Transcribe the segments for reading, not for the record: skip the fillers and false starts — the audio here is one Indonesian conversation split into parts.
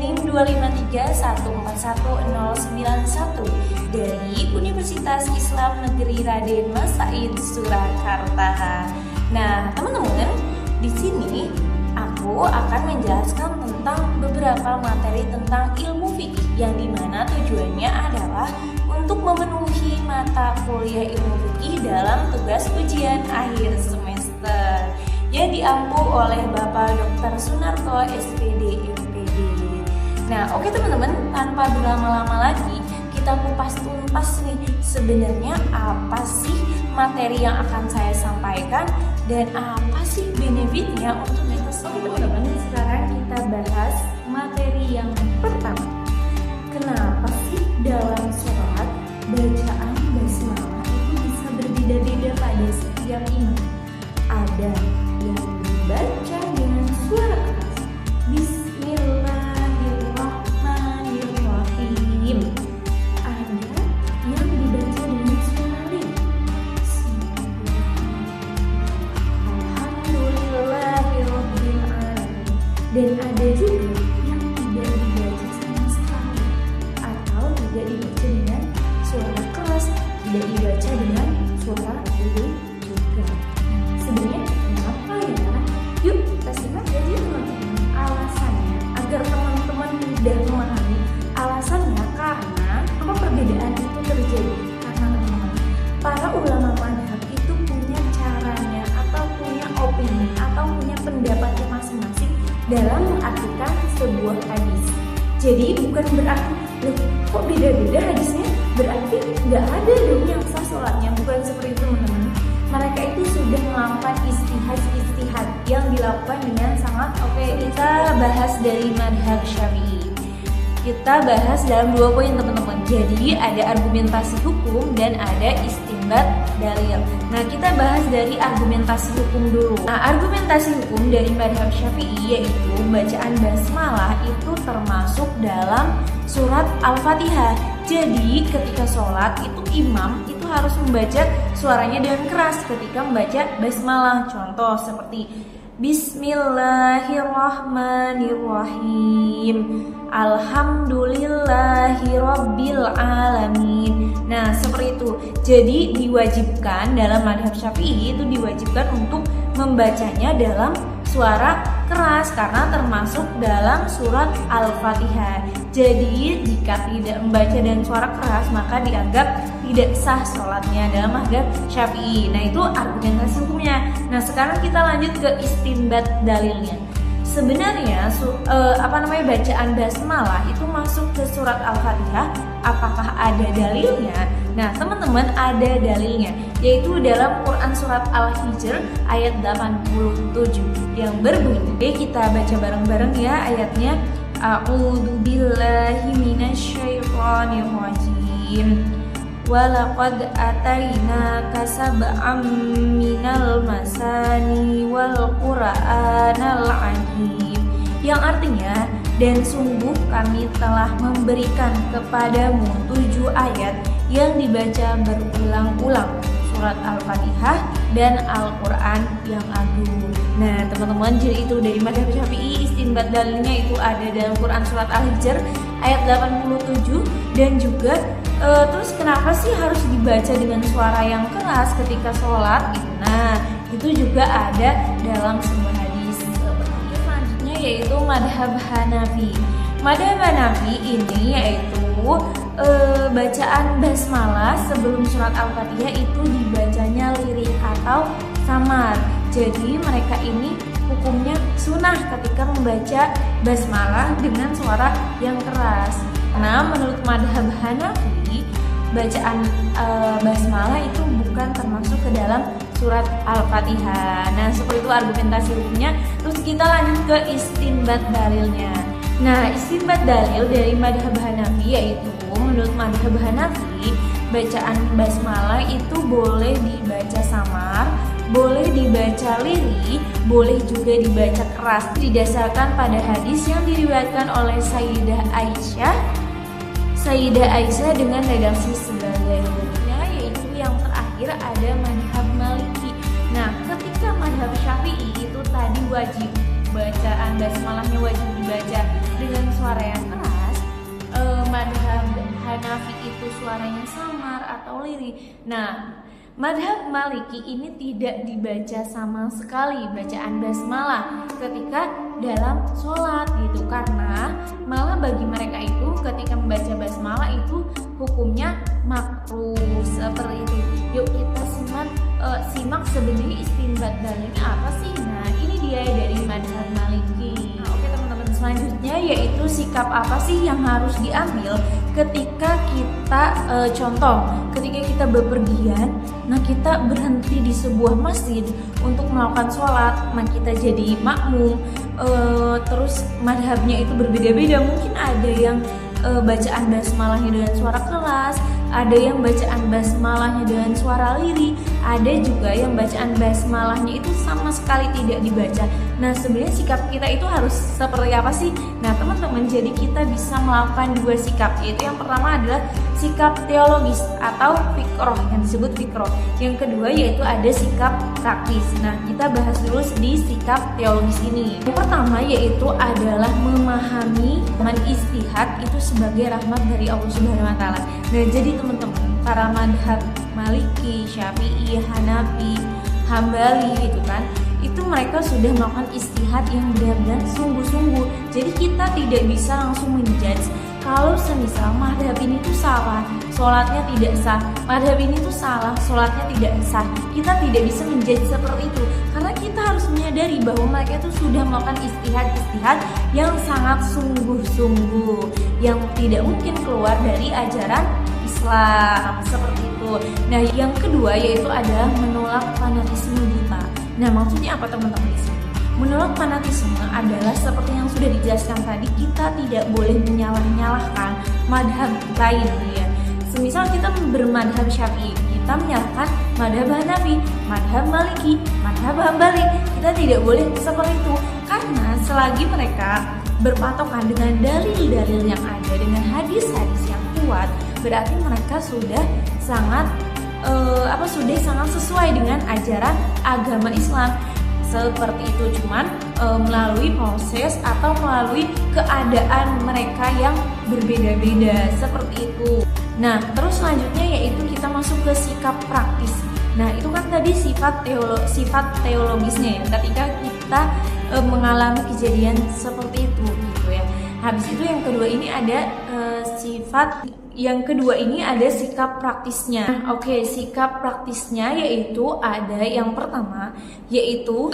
NIM 253141091 dari Universitas Islam Negeri Raden Mas Said Surakarta. Nah, teman-teman, di sini aku akan menjelaskan tentang beberapa materi tentang ilmu fikih yang dimana tujuannya adalah untuk memenuhi mata kuliah ilmu fikih dalam tugas ujian akhir semester yang diampu oleh Bapak Dr. Sunarto SPD MPD. Nah, oke teman-teman, tanpa berlama-lama lagi kita kupas tuntas nih sebenarnya apa sih materi yang akan saya sampaikan dan apa sih benefitnya untuk kita semua. Teman-teman, sekarang kita bahas materi yang pertama. Kenapa sih dalam sholat bacaan basmalah itu bisa berbeda-beda pada setiap imam? Ada yang dibaca dengan suara keras, Bismillahirrahmanirrahim. Ada yang dibaca dengan suara ringan, Alhamdulillahirrahmanirrahim. Dan ada juga yang tidak dibaca sama sekali atau tidak dibaca dengan suara keras, tidak dibaca dengan suara ringan juga. Sebenarnya kenapa ya? Yuk kita simak jadi teman-teman alasannya agar teman-teman mudah memahami. Alasannya karena apa perbedaan itu terjadi? Karena teman-teman, para ulama madhab itu punya caranya atau punya opini atau punya pendapatnya masing-masing dalam mengartikan sebuah hadis. Jadi bukan berarti loh kok beda-beda hadisnya, berarti nggak ada dong yang sah sholatnya. Bukan seperti itu teman-teman. Mereka itu sudah melakukan istihad yang dilakukan dengan sangat Kita bahas dari madhab Syafi'i. Kita bahas dalam 2 poin teman-teman. Jadi ada argumentasi hukum dan ada istinbat dalil. Nah, kita bahas dari argumentasi hukum dulu. Nah, argumentasi hukum dari madhab Syafi'i yaitu bacaan basmalah itu termasuk dalam surat Al-Fatihah. Jadi ketika sholat itu imam itu harus membaca suaranya dengan keras ketika membaca basmalah. Contoh seperti Bismillahirrahmanirrahim, Alhamdulillahirabbil alamin. Nah, seperti itu. Jadi diwajibkan dalam madhab Syafi'i itu diwajibkan untuk membacanya dalam suara keras karena termasuk dalam surat Al-Fatihah. Jadi jika tidak membaca dengan suara keras maka dianggap tidak sah sholatnya dalam madhab Syafi'i. Nah, itu argumentasi hukumnya. Nah, sekarang kita lanjut ke istinbat dalilnya. Sebenarnya bacaan basmalah itu masuk ke surat Al-Fatihah. Apakah ada dalilnya? Nah, teman-teman, ada dalilnya, yaitu dalam Quran surat Al-Hijr ayat 87 yang berbunyi. Kita baca bareng-bareng ya ayatnya. A'udzubillahi minasyaitonirrajim. Walaqad atainaka sab'am minal masani wal qur'anal azim. Yang artinya, dan sungguh kami telah memberikan kepadamu 7 ayat yang dibaca berulang-ulang, surat Al-Fatihah dan Al-Quran yang agung. Nah, teman-teman, jadi itu dari madhab Syafi'i. Istinbat dalilnya itu ada dalam Quran surat Al-Hijr ayat 87 dan juga terus kenapa sih harus dibaca dengan suara yang keras ketika sholat? Nah, itu juga ada dalam sebuah hadis. Selanjutnya yaitu madhab Hanafi. Madhab Hanafi ini yaitu bacaan basmalah sebelum surat Al-Fatihah itu dibacanya lirik atau samar. Jadi mereka ini hukumnya sunnah ketika membaca basmalah dengan suara yang keras. Karena menurut madhab Hanafi, bacaan basmalah itu bukan termasuk ke dalam surat Al-Fatihah. Nah, seperti itu argumentasi hukumnya. Terus kita lanjut ke istinbat dalilnya. Nah, istinbat dalil dari madhab Hanafi yaitu menurut madhab Hanafi, bacaan basmalah itu boleh dibaca samar, boleh dibaca lirih, boleh juga dibaca keras. Didasarkan pada hadis yang diriwayatkan oleh Sayyidah Aisyah dengan redaksi sebagai berikutnya, yaitu yang terakhir ada madhab Maliki. Nah, ketika madhab Syafi'i itu tadi wajib bacaan basmalahnya wajib dibaca dengan suara yang Hanafi itu suaranya samar atau lirih. Nah, madhab Maliki ini tidak dibaca sama sekali bacaan basmalah ketika dalam sholat gitu, karena malah bagi mereka itu ketika membaca basmalah itu hukumnya makruh seperti itu. Yuk kita simak sebenarnya istinbat dalilnya apa sih. Nah ini dia dari madhab Maliki. Nah, oke teman-teman, selanjutnya yaitu sikap apa sih yang harus diambil ketika kita contoh ketika kita bepergian, nah kita berhenti di sebuah masjid untuk melakukan sholat, nah kita jadi makmum, terus madhabnya itu berbeda-beda. Mungkin ada yang bacaan basmalahnya dengan suara keras, ada yang bacaan basmalahnya dengan suara lirih, ada juga yang bacaan basmalahnya itu sama sekali tidak dibaca. Nah sebenarnya sikap kita itu harus seperti apa sih? Nah teman-teman, jadi kita bisa melakukan dua sikap, yaitu yang pertama adalah sikap teologis atau fikroh yang disebut fikroh. Yang kedua yaitu ada sikap praktis. Nah kita bahas dulu di sikap teologis ini. Yang pertama yaitu adalah memahami istihad itu sebagai rahmat dari Allah Subhanahu wa taala. Nah jadi teman-teman, para madhab Maliki, Syafi'i, Hanafi, Hambali gitu kan, itu mereka sudah melakukan istihad yang benar-benar sungguh-sungguh. Jadi kita tidak bisa langsung menjudge kalau semisal madhab ini tuh salah, sholatnya tidak sah, madhab ini tuh salah, sholatnya tidak sah. Kita tidak bisa menjudge seperti itu, karena kita harus menyadari bahwa mereka tuh sudah melakukan istihad yang sangat sungguh-sungguh, yang tidak mungkin keluar dari ajaran Islam seperti itu. Nah yang kedua yaitu adalah menolak fanatisme buta. Nah maksudnya apa teman-teman di sini? Menolak fanatisme adalah seperti yang sudah dijelaskan tadi, kita tidak boleh menyalah-nyalahkan madhab lain ya. Semisal kita bermadhab Syafi'i, kita menyalahkan madhab Hanafi, madhab Maliki, madhab Hambali. Kita tidak boleh seperti itu, karena selagi mereka berpatokan dengan dalil-dalil yang ada, dengan hadis-hadis yang kuat, berarti mereka sudah sangat sangat sesuai dengan ajaran agama Islam seperti itu. Cuman melalui proses atau melalui keadaan mereka yang berbeda-beda seperti itu. Nah terus selanjutnya yaitu kita masuk ke sikap praktis. Nah itu kan tadi sifat teologisnya ya, ketika kita mengalami kejadian seperti itu gitu ya. Habis itu yang kedua ini ada sikap praktisnya. Oke, sikap praktisnya yaitu ada yang pertama yaitu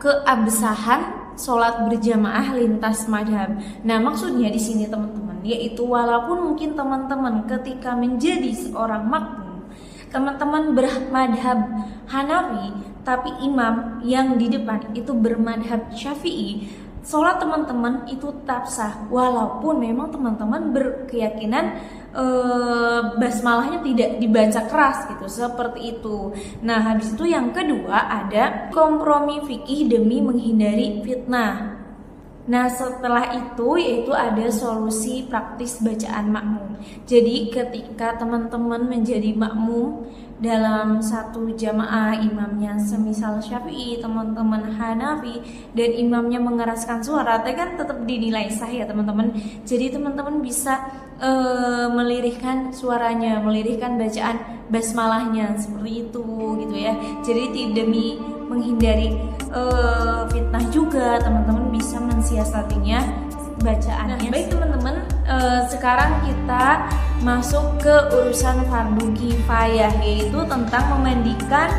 keabsahan sholat berjamaah lintas madhab. Nah maksudnya di sini teman-teman yaitu walaupun mungkin teman-teman ketika menjadi seorang makmum, teman-teman bermadhab Hanafi, tapi imam yang di depan itu bermadhab Syafi'i, sholat teman-teman itu tetap sah walaupun memang teman-teman berkeyakinan basmalahnya tidak dibaca keras gitu, seperti itu. Nah habis itu yang kedua ada kompromi fikih demi menghindari fitnah. Nah setelah itu yaitu ada solusi praktis bacaan makmum. Jadi ketika teman-teman menjadi makmum dalam satu jamaah, imamnya semisal Syafi'i, teman-teman Hanafi, dan imamnya mengeraskan suara, kan tetap dinilai sah ya teman-teman. Jadi teman-teman bisa melirihkan suaranya, melirihkan bacaan basmalahnya seperti itu gitu ya. Jadi demi menghindari fitnah juga, teman-teman bisa mensiasatinya bacaannya. Nah, baik teman-teman, sekarang kita masuk ke urusan fardu kifayah, yaitu tentang memandikan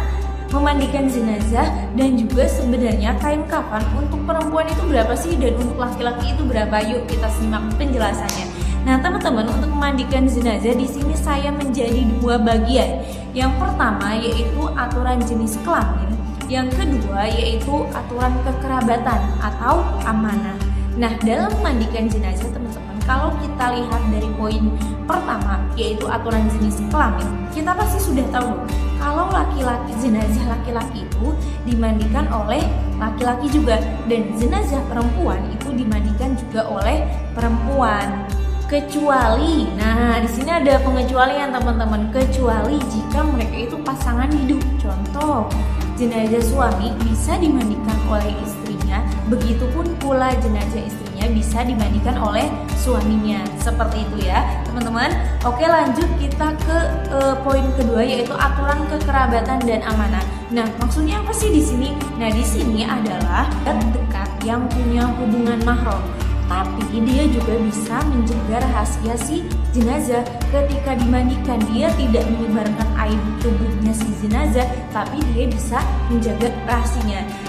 jenazah, dan juga sebenarnya kain kafan untuk perempuan itu berapa sih dan untuk laki-laki itu berapa. Yuk kita simak penjelasannya. Nah teman-teman, untuk memandikan jenazah di sini saya menjadi dua bagian. Yang pertama yaitu aturan jenis kelamin, yang kedua yaitu aturan kekerabatan atau amanah. Nah dalam memandikan jenazah teman-teman, kalau kita lihat dari poin pertama yaitu aturan jenis kelamin, kita pasti sudah tahu kalau jenazah laki-laki itu dimandikan oleh laki-laki juga, dan jenazah perempuan itu dimandikan juga oleh perempuan. Kecuali, nah di sini ada pengecualian teman-teman, kecuali jika mereka itu pasangan hidup. Contoh, jenazah suami bisa dimandikan oleh istrinya, begitupun pula jenazah istrinya yang bisa dimandikan oleh suaminya. Seperti itu ya teman-teman. Oke, lanjut kita ke poin kedua, yaitu aturan kekerabatan dan amanah. Nah, maksudnya apa sih di sini? Nah, di sini adalah dekat yang punya hubungan mahram, tapi dia juga bisa menjaga rahasia si jenazah. Ketika dimandikan, dia tidak menyebarkan aib tubuhnya si jenazah, tapi dia bisa menjaga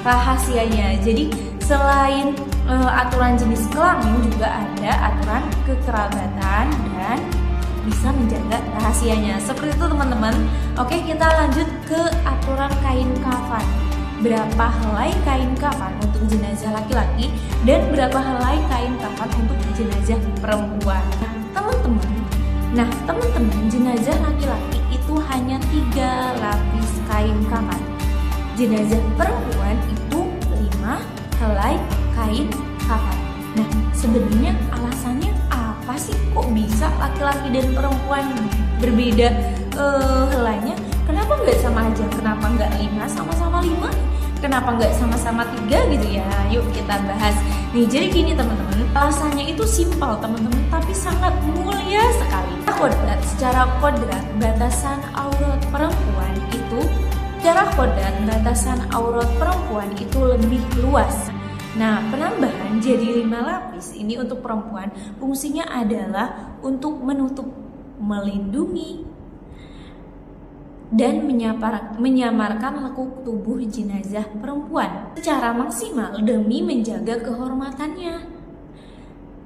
rahasianya. Jadi selain aturan jenis kelamin, juga ada aturan kekerabatan dan bisa menjaga rahasianya. Seperti itu teman-teman. Oke, kita lanjut ke aturan kain kafan. Berapa helai kain kafan untuk jenazah laki-laki dan berapa helai kain kafan untuk jenazah perempuan. Nah teman-teman, jenazah laki-laki itu hanya 3 lapis kain kafan. Jenazah perempuan itu 5 helai kain kafan. Nah, sebenarnya alasannya apa sih kok bisa laki-laki dan perempuan berbeda helainya? Kenapa nggak sama aja? Kenapa nggak 5 sama-sama 5? Kenapa nggak sama-sama 3 gitu ya? Yuk kita bahas. Nih, jadi gini teman-teman, alasannya itu simpel teman-teman, tapi sangat mulia sekali. Secara kodrat batasan aurat perempuan itu lebih luas. Nah, penambahan jadi 5 lapis ini untuk perempuan fungsinya adalah untuk menutup, melindungi, dan menyamarkan lekuk tubuh jenazah perempuan secara maksimal demi menjaga kehormatannya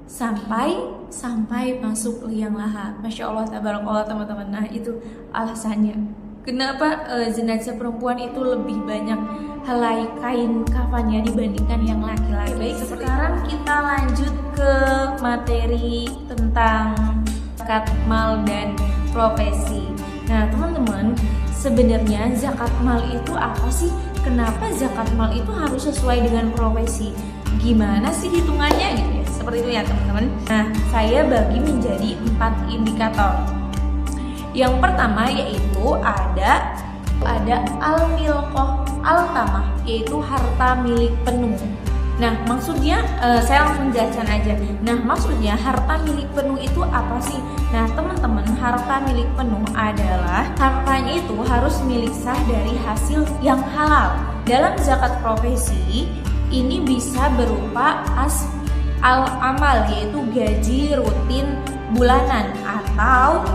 sampai masuk liang lahat. Masya Allah, tabarakallah teman-teman. Nah, itu alasannya kenapa jenazah perempuan itu lebih banyak helai kain kafannya dibandingkan yang laki-laki. Baik, sekarang kita lanjut ke materi tentang zakat mal dan profesi. Nah teman-teman, sebenarnya zakat mal itu apa sih? Kenapa zakat mal itu harus sesuai dengan profesi? Gimana sih hitungannya gitu ya? Seperti itu ya teman-teman. Nah, saya bagi menjadi 4 indikator. Yang pertama yaitu ada al-milqah al-tamah, yaitu harta milik penuh. Nah, maksudnya saya langsung jelaskan aja. Nah, maksudnya harta milik penuh itu apa sih? Nah, teman-teman, harta milik penuh adalah hartanya itu harus milik sah dari hasil yang halal. Dalam zakat profesi, ini bisa berupa al-amal, yaitu gaji rutin bulanan, atau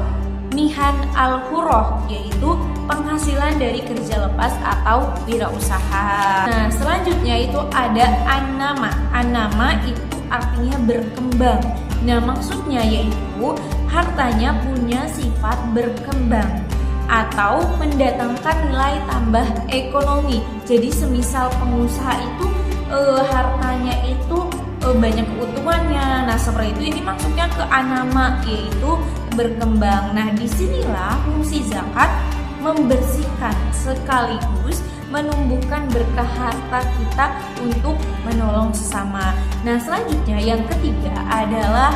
mihan al-hurroh, yaitu penghasilan dari kerja lepas atau wirausaha. Nah, selanjutnya itu ada an-nama. An-nama itu artinya berkembang. Nah, maksudnya yaitu hartanya punya sifat berkembang atau mendatangkan nilai tambah ekonomi. Jadi semisal pengusaha itu hartanya itu banyak keuntungannya. Nah, seperti itu. Ini maksudnya ke an-nama, yaitu berkembang. Nah, disinilah fungsi zakat membersihkan sekaligus menumbuhkan berkah harta kita untuk menolong sesama. Nah, selanjutnya yang ketiga adalah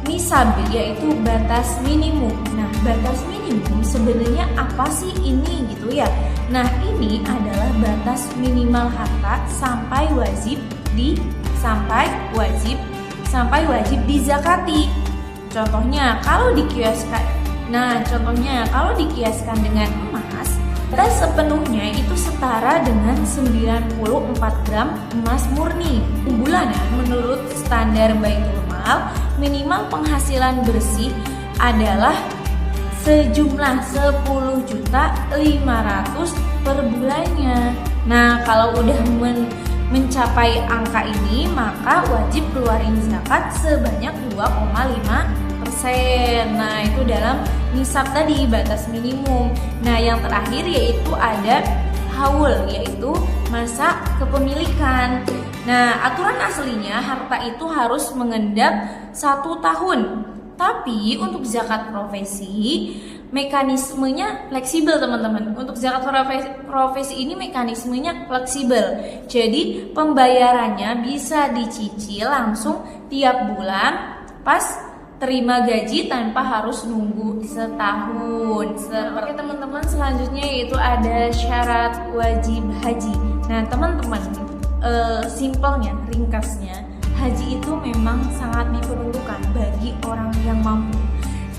nisab, yaitu batas minimum. Nah, batas minimum sebenarnya apa sih ini gitu ya? Nah, ini adalah batas minimal harta sampai wajib dizakati. Contohnya kalau dikiaskan dengan emas, batas sepenuhnya itu setara dengan 94 gram emas murni. Bulanan menurut standar Baitul Mal, minimal penghasilan bersih adalah sejumlah 10.500.000 per bulannya. Nah, kalau udah mencapai angka ini, maka wajib keluarin zakat sebanyak 2,5%. Nah, itu dalam nisab tadi, batas minimum. Nah, yang terakhir yaitu ada haul, yaitu masa kepemilikan. Nah, aturan aslinya harta itu harus mengendap 1 tahun. Tapi untuk zakat profesi mekanismenya fleksibel teman-teman. Untuk zakat profesi ini mekanismenya fleksibel. Jadi pembayarannya bisa dicicil langsung tiap bulan pas terima gaji tanpa harus nunggu setahun. Oke teman-teman, selanjutnya yaitu ada syarat wajib haji. Nah teman-teman, simpelnya, ringkasnya, haji itu memang sangat diperuntukkan bagi orang yang mampu.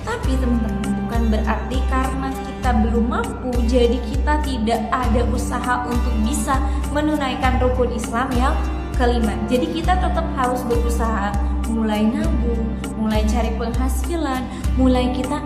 Tapi teman-teman, bukan berarti karena kita belum mampu jadi kita tidak ada usaha untuk bisa menunaikan rukun Islam yang kelima. Jadi kita tetap harus berusaha, mulai nabung, mulai cari penghasilan, mulai kita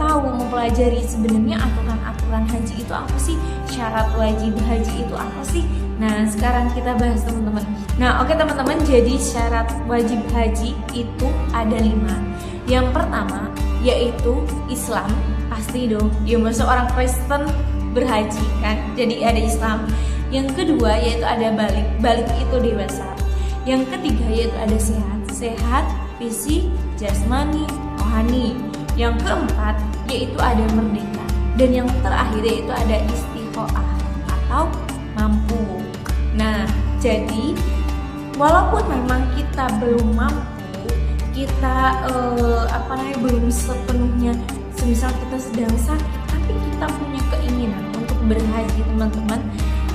tahu mempelajari sebenarnya aturan-aturan haji itu apa sih, syarat wajib haji itu apa sih. Nah sekarang kita bahas teman-teman. Nah oke teman-teman, jadi syarat wajib haji itu ada 5. Yang pertama yaitu Islam, pasti dong, ya masa orang Kristen berhaji kan, jadi ada Islam. Yang kedua yaitu ada balik itu dewasa. Yang ketiga yaitu ada sehat fisik, jasmani, rohani. Yang keempat yaitu ada merdeka. Dan yang terakhir yaitu ada istiqoah atau mampu. Nah jadi walaupun memang kita belum mampu, kita belum sepenuhnya, semisal kita sedang sakit tapi kita punya keinginan untuk berhaji teman-teman,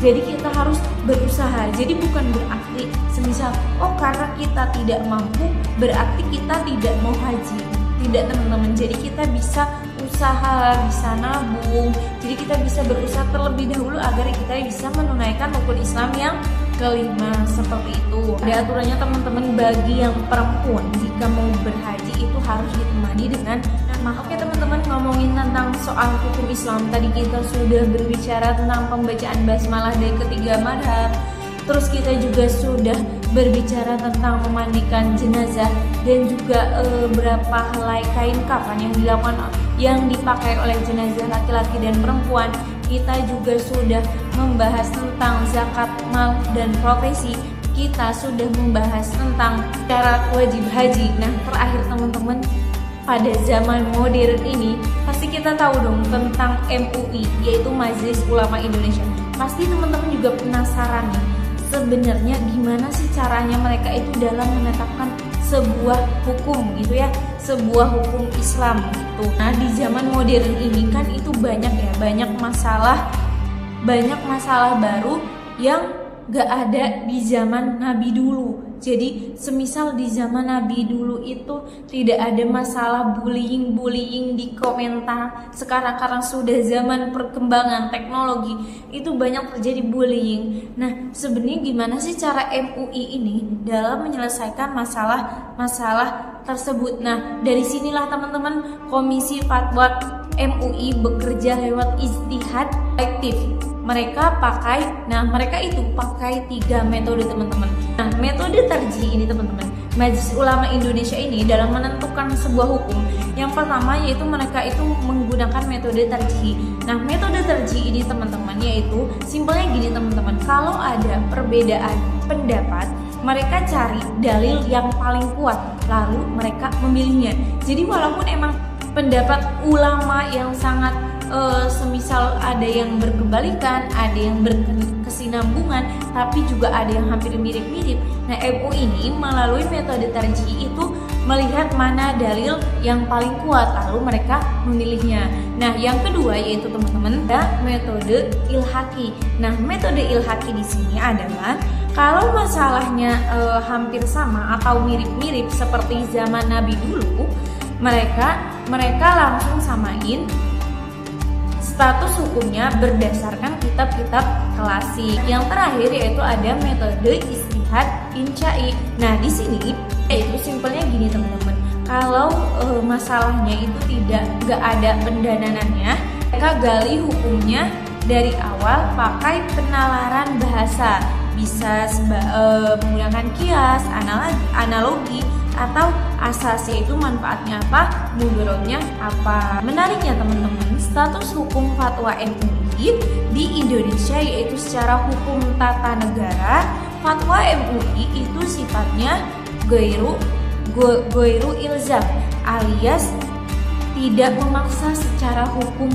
jadi kita harus berusaha. Jadi bukan berarti semisal karena kita tidak mampu berarti kita tidak mau haji, tidak teman-teman. Jadi kita bisa usaha, bisa nabung, jadi kita bisa berusaha terlebih dahulu agar kita bisa menunaikan rukun Islam yang kelima, seperti itu. Ada aturannya teman-teman bagi yang perempuan jika mau berhaji itu harus ditemani dengan nama. Oke teman-teman, ngomongin tentang soal hukum Islam, tadi kita sudah berbicara tentang pembacaan basmalah dari ketiga madhab. Terus kita juga sudah berbicara tentang memandikan jenazah dan juga berapa helai kain kafan yang dipakai oleh jenazah laki-laki dan perempuan. Kita juga sudah membahas tentang zakat mal dan profesi. Kita sudah membahas tentang syarat wajib haji. Nah terakhir teman-teman, pada zaman modern ini pasti kita tahu dong tentang MUI, yaitu Majelis Ulama Indonesia. Pasti teman-teman juga penasaran nih, sebenarnya gimana sih caranya mereka itu dalam menetapkan sebuah hukum gitu ya, sebuah hukum Islam gitu. Nah di zaman modern ini kan itu banyak masalah baru yang gak ada di zaman Nabi dulu. Jadi semisal di zaman Nabi dulu itu tidak ada masalah bullying di komentar. Sekarang karena sudah zaman perkembangan teknologi itu banyak terjadi bullying. Nah sebenarnya gimana sih cara MUI ini dalam menyelesaikan masalah tersebut? Nah dari sinilah teman-teman Komisi Fatwa MUI bekerja lewat ijtihad kolektif. Mereka pakai 3 metode teman-teman. Nah metode tarjih ini teman-teman, Majelis Ulama Indonesia ini dalam menentukan sebuah hukum, yang pertama yaitu mereka itu menggunakan metode tarjih. Nah metode tarjih ini teman-teman yaitu simpelnya gini teman-teman, kalau ada perbedaan pendapat mereka cari dalil yang paling kuat lalu mereka memilihnya. Jadi walaupun emang pendapat ulama yang sangat semisal ada yang berkebalikan, ada yang berkesinambungan, tapi juga ada yang hampir mirip-mirip. Nah MUI ini melalui metode tarjih itu melihat mana dalil yang paling kuat lalu mereka memilihnya. Nah yang kedua yaitu teman-teman ada metode ilhaqi. Nah metode ilhaqi di sini adalah kalau masalahnya hampir sama atau mirip-mirip seperti zaman Nabi dulu, mereka langsung samain status hukumnya berdasarkan kitab-kitab klasik. Yang terakhir yaitu ada metode ijtihad insyai. Nah di sini yaitu simpelnya gini teman-teman, kalau masalahnya itu gak ada pendananannya, mereka gali hukumnya dari awal pakai penalaran bahasa, bisa menggunakan kias, analogi atau asas, yaitu manfaatnya apa, mudaratnya apa. Menariknya teman-teman, status hukum fatwa MUI di Indonesia yaitu secara hukum tata negara, fatwa MUI itu sifatnya goiru ilzam, alias tidak memaksa secara hukum,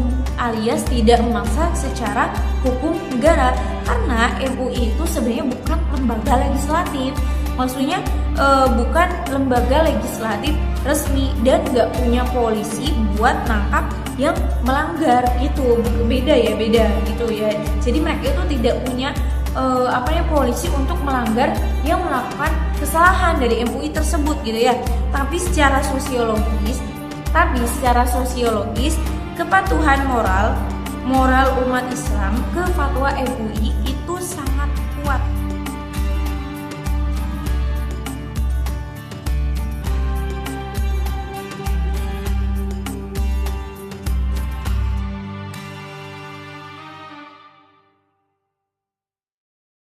negara, karena MUI itu sebenarnya bukan lembaga legislatif. Maksudnya bukan lembaga legislatif resmi dan nggak punya polisi buat nangkap yang melanggar gitu. Beda gitu ya. Jadi mereka itu tidak punya polisi untuk melanggar yang melakukan kesalahan dari MUI tersebut gitu ya. Tapi secara sosiologis kepatuhan moral umat Islam ke fatwa MUI